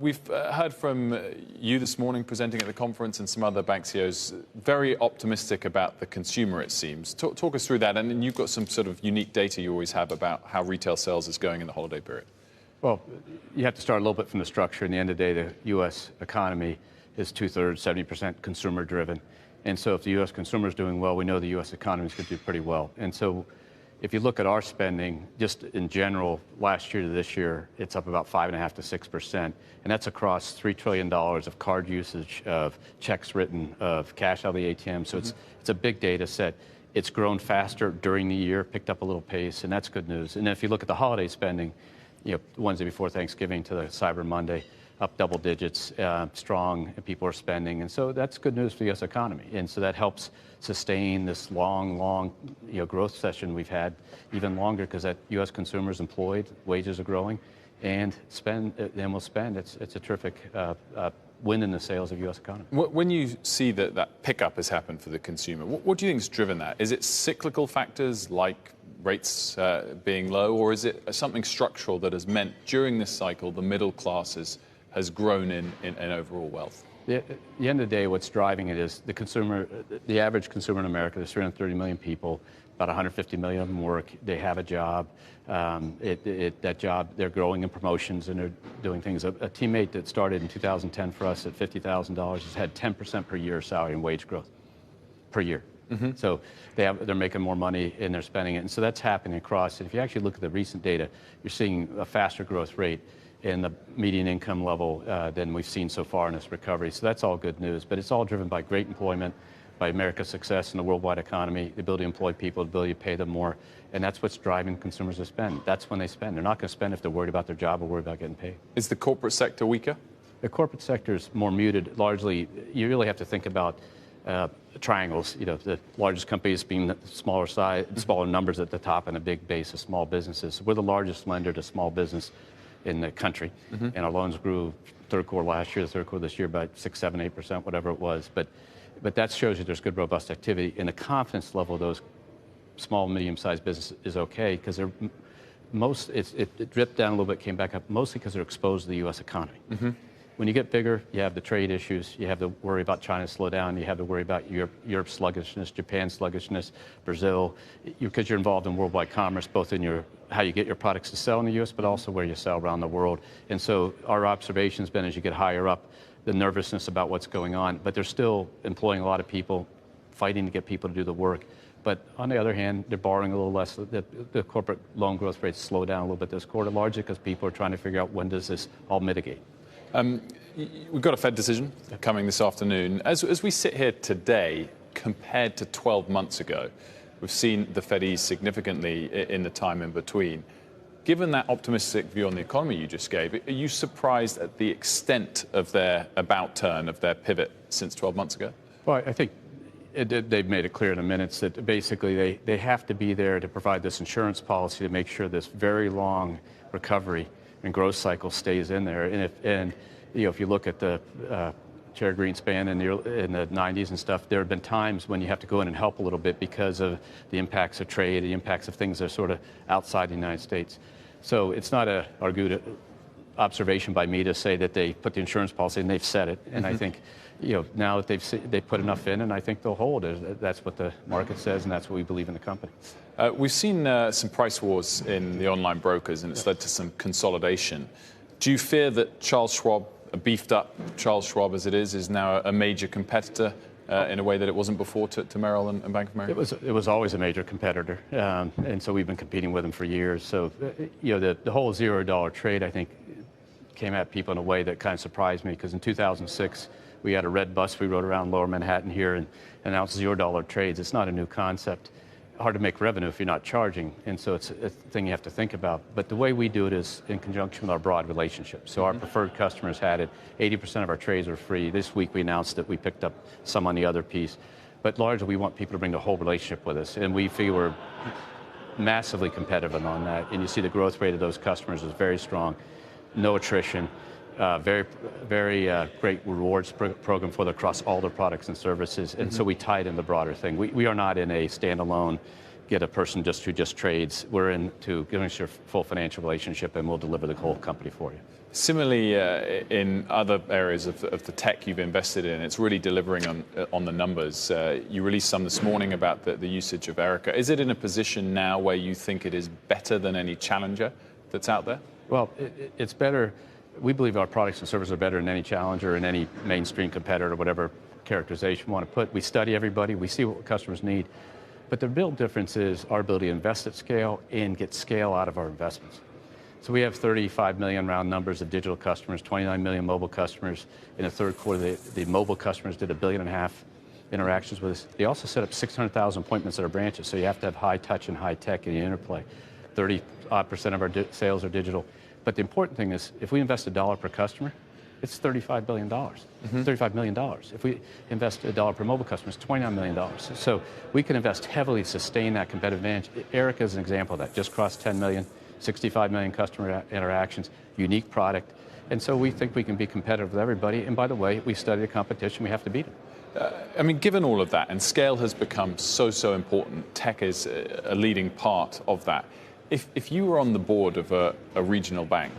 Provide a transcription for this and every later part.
We've heard from you this morning presenting at the conference and some other bank CEOs, very optimistic about the consumer, it seems. Talk us through that. And then you've got some sort of unique data you always have about how retail sales is going in the holiday period. Well, you have to start a little bit from the structure. In the end of the day, the U.S. economy is 2/3, 70% consumer driven. And so if the U.S. consumer is doing well, we know the U.S. economy is going to do pretty well. And so if you look at our spending, just in general, last year to this year, it's up about 5.5% to 6%. And that's across $3 trillion of card usage, of checks written, of cash out of the ATM. So it's a big data set. It's grown faster during the year, picked up a little pace, and that's good news. And then if you look at the holiday spending, Wednesday before Thanksgiving to the Cyber Monday, up double digits, strong, and people are spending. And so that's good news for the U.S. economy. And so that helps sustain this long, growth session we've had even longer because that U.S. consumer is employed, wages are growing, and will spend. It's a terrific win in the sales of U.S. economy. When you see that pickup has happened for the consumer, what do you think has driven that? Is it cyclical factors like rates being low, or is it something structural that has meant during this cycle the middle classes has grown in overall wealth? At the end of the day, what's driving it is the consumer. The average consumer in America, there's 330 million people, about 150 million of them work. They have a job. That job, they're growing in promotions and they're doing things. A teammate that started in 2010 for us at $50,000 has had 10% per year salary and wage growth per year. So they're making more money and they're spending it. And so that's happening across. And if you actually look at the recent data, you're seeing a faster growth rate in the median income level than we've seen so far in this recovery. So that's all good news. But it's all driven by great employment, by America's success in the worldwide economy, the ability to employ people, the ability to pay them more. And that's what's driving consumers to spend. That's when they spend. They're not going to spend if they're worried about their job or worried about getting paid. Is the corporate sector weaker? The corporate sector is more muted. Largely, you really have to think about triangles. The largest companies being the smaller size, smaller numbers at the top, and a big base of small businesses. We're the largest lender to small business in the country, and our loans grew third quarter last year, the third quarter this year, by 6%, 7%, 8%, whatever it was. But that shows you there's good, robust activity, and the confidence level of those small, medium-sized businesses is okay because they're it dripped down a little bit, came back up, mostly because they're exposed to the U.S. economy. When you get bigger, you have the trade issues, you have to worry about China's slowdown, you have to worry about Europe's sluggishness, Japan's sluggishness, Brazil, because you're involved in worldwide commerce, both in how you get your products to sell in the U.S., but also where you sell around the world. And so our observation's been as you get higher up, the nervousness about what's going on, but they're still employing a lot of people, fighting to get people to do the work. But on the other hand, they're borrowing a little less. The corporate loan growth rates slow down a little bit this quarter, largely because people are trying to figure out when does this all mitigate. We've got a Fed decision coming this afternoon. As we sit here today, compared to 12 months ago, we've seen the Fed ease significantly in the time in between. Given that optimistic view on the economy you just gave, are you surprised at the extent of their about turn, of their pivot since 12 months ago? Well, I think they've made it clear in the minutes that basically they have to be there to provide this insurance policy to make sure this very long recovery and growth cycle stays in there. And if you look at the Chair Greenspan in the 90s and stuff, there have been times when you have to go in and help a little bit because of the impacts of trade, the impacts of things that are sort of outside the United States. So it's not a good observation by me to say that they put the insurance policy and they've said it. And I think now that they've put enough in, and I think they'll hold. That's what the market says, and that's what we believe in the company. We've seen some price wars in the online brokers, and it's led to some consolidation. Do you fear that Charles Schwab, a beefed up Charles Schwab as it is now a major competitor in a way that it wasn't before to Merrill and Bank of America? It was always a major competitor, and so we've been competing with them for years. So the whole $0 trade, I think, came at people in a way that kind of surprised me, because in 2006 we had a red bus we rode around Lower Manhattan here and announced $0 trades. It's not a new concept. Hard to make revenue if you're not charging, and so it's a thing you have to think about. But the way we do it is in conjunction with our broad relationship. So our preferred customers had it. 80% of our trades are free. This week we announced that we picked up some on the other piece. But largely we want people to bring the whole relationship with us, and we feel we're massively competitive on that. And you see the growth rate of those customers is very strong, no attrition. Very great rewards program for them across all their products and services. And so we tie it in the broader thing. We are not in a standalone get a person who just trades. We're into giving us your full financial relationship, and we'll deliver the whole company for you. Similarly, in other areas of the tech you've invested in, it's really delivering on the numbers. You released some this morning about the usage of Erica. Is it in a position now where you think it is better than any challenger that's out there? Well, it's better. We believe our products and services are better than any challenger and any mainstream competitor, or whatever characterization we want to put. We study everybody. We see what customers need. But the real difference is our ability to invest at scale and get scale out of our investments. So we have 35 million round numbers of digital customers, 29 million mobile customers. In the third quarter, the mobile customers did 1.5 billion interactions with us. They also set up 600,000 appointments at our branches, so you have to have high touch and high tech in the interplay. 30% of our sales are digital. But the important thing is, if we invest $1 per customer, it's $35 billion, $35 million. If we invest $1 per mobile customer, it's $29 million. So we can invest heavily to sustain that competitive advantage. Erica is an example of that. Just crossed 10 million. 65 million customer interactions, unique product. And so we think we can be competitive with everybody. And by the way, we study the competition, we have to beat them. I mean, given all of that, and scale has become so important, tech is a leading part of that. If you were on the board of a regional bank,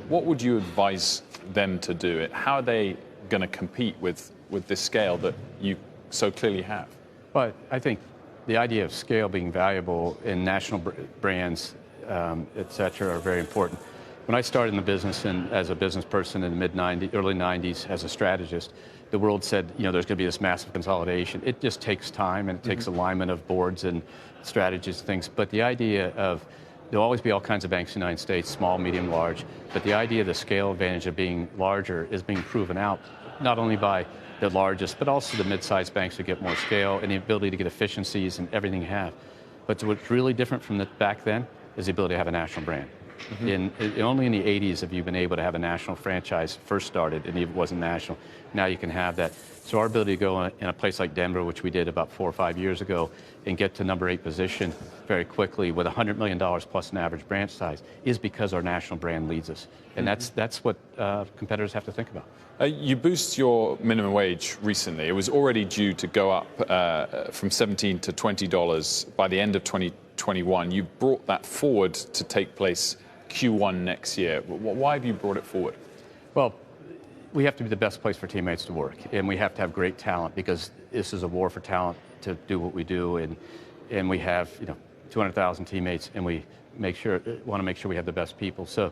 what would you advise them to do? How are they going to compete with this scale that you so clearly have? Well, I think the idea of scale being valuable in national brands, et cetera, are very important. When I started in the business and as a business person in the early 90s as a strategist, the world said, there's going to be this massive consolidation. It just takes time, and it takes alignment of boards and strategies and things. But the idea of there'll always be all kinds of banks in the United States, small, medium, large. But the idea of the scale advantage of being larger is being proven out, not only by the largest, but also the mid-sized banks who get more scale and the ability to get efficiencies and everything you have. But what's really different from back then is the ability to have a national brand. Only in the 80s have you been able to have a national franchise first started, and it wasn't national. Now you can have that. So our ability to go in a place like Denver, which we did about 4 or 5 years ago, and get to number 8 position very quickly with $100 million plus an average branch size is because our national brand leads us. And that's what competitors have to think about. You boost your minimum wage recently. It was already due to go up from $17 to $20 by the end of 2021. You brought that forward to take place Q1 next year. Why have you brought it forward? Well, we have to be the best place for teammates to work, and we have to have great talent, because this is a war for talent to do what we do, and we have 200,000 teammates, and we want to make sure we have the best people. So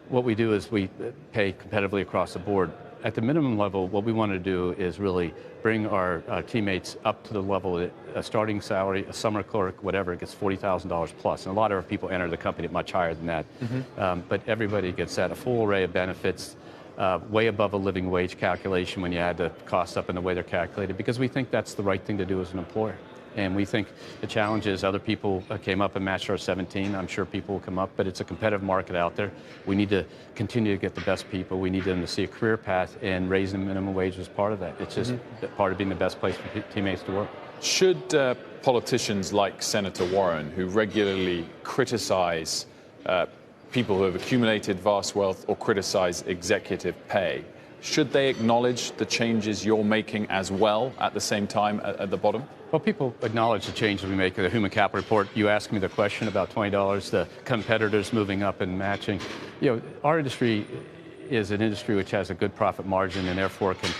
what we do is we pay competitively across the board. At the minimum level, what we want to do is really bring our teammates up to the level that a starting salary, a summer clerk, whatever, gets $40,000 plus. And a lot of our people enter the company at much higher than that. But everybody gets that, a full array of benefits, way above a living wage calculation when you add the costs up in the way they're calculated, because we think that's the right thing to do as an employer. And we think the challenge is other people came up and matched our 17. I'm sure people will come up, but it's a competitive market out there. We need to continue to get the best people. We need them to see a career path, and raising the minimum wage is part of that. It's just part of being the best place for teammates to work. Should politicians like Senator Warren, who regularly criticize people who have accumulated vast wealth or criticize executive pay, should they acknowledge the changes you're making as well at the same time at the bottom? Well, people acknowledge the changes we make in the Human Capital Report. You asked me the question about $20, the competitors moving up and matching. Our industry is an industry which has a good profit margin and therefore can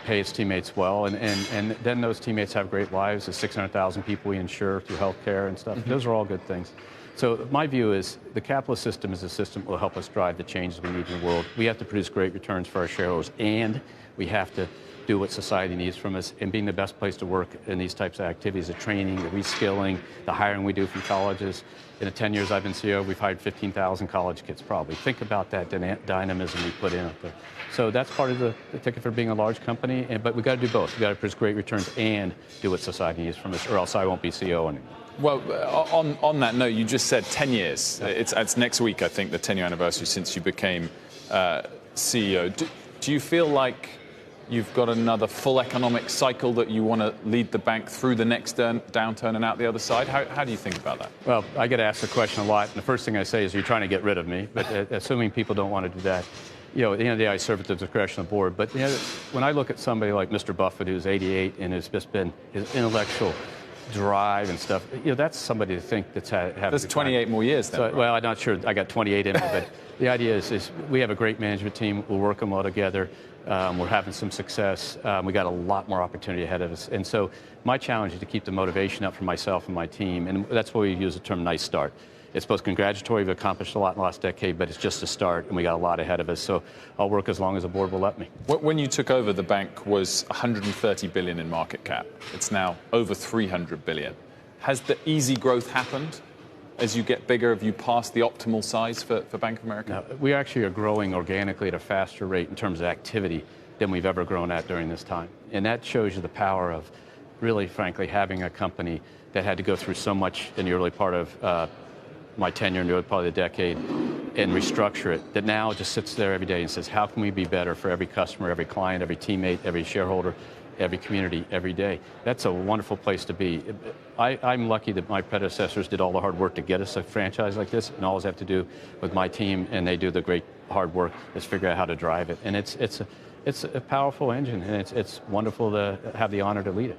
pay its teammates well. And then those teammates have great lives. The 600,000 people we insure through health care and stuff. Those are all good things. So my view is the capitalist system is a system that will help us drive the changes we need in the world. We have to produce great returns for our shareholders, and we have to do what society needs from us, and being the best place to work in these types of activities, the training, the reskilling, the hiring we do from colleges. In the 10 years I've been CEO, we've hired 15,000 college kids probably. Think about that dynamism we put in up there. So that's part of the ticket for being a large company, but we've got to do both. We've got to produce great returns and do what society needs from us, or else I won't be CEO anymore. Well, on that note, you just said 10 years. It's next week, I think, the 10-year anniversary since you became CEO. Do you feel like you've got another full economic cycle that you want to lead the bank through the next downturn and out the other side? How do you think about that? Well, I get asked the question a lot, and the first thing I say is you're trying to get rid of me, but assuming people don't want to do that. At the end of the day, I serve at the discretion of the board. But when I look at somebody like Mr. Buffett, who's 88 and has just been his intellectual drive and stuff, that's somebody to think that's There's 28 more years then. So, right? well, I'm not sure I got 28 in me, but the idea is we have a great management team. We're working well together. We're having some success. We got a lot more opportunity ahead of us. And so my challenge is to keep the motivation up for myself and my team. And that's why we use the term nice start. It's both congratulatory, we've accomplished a lot in the last decade, but it's just a start, and we got a lot ahead of us. So I'll work as long as the board will let me. When you took over, the bank was 130 billion in market cap. It's now over 300 billion. Has the easy growth happened? As you get bigger, have you passed the optimal size for Bank of America? Now, we actually are growing organically at a faster rate in terms of activity than we've ever grown at during this time. And that shows you the power of really, frankly, having a company that had to go through so much in the early part of my tenure in the early part of the decade and restructure it, that now just sits there every day and says, how can we be better for every customer, every client, every teammate, every shareholder, every community, every day? That's a wonderful place to be. I'm lucky that my predecessors did all the hard work to get us a franchise like this, and all I have to do with my team, and they do the great hard work, is figure out how to drive it. And it's a powerful engine, and it's wonderful to have the honor to lead it.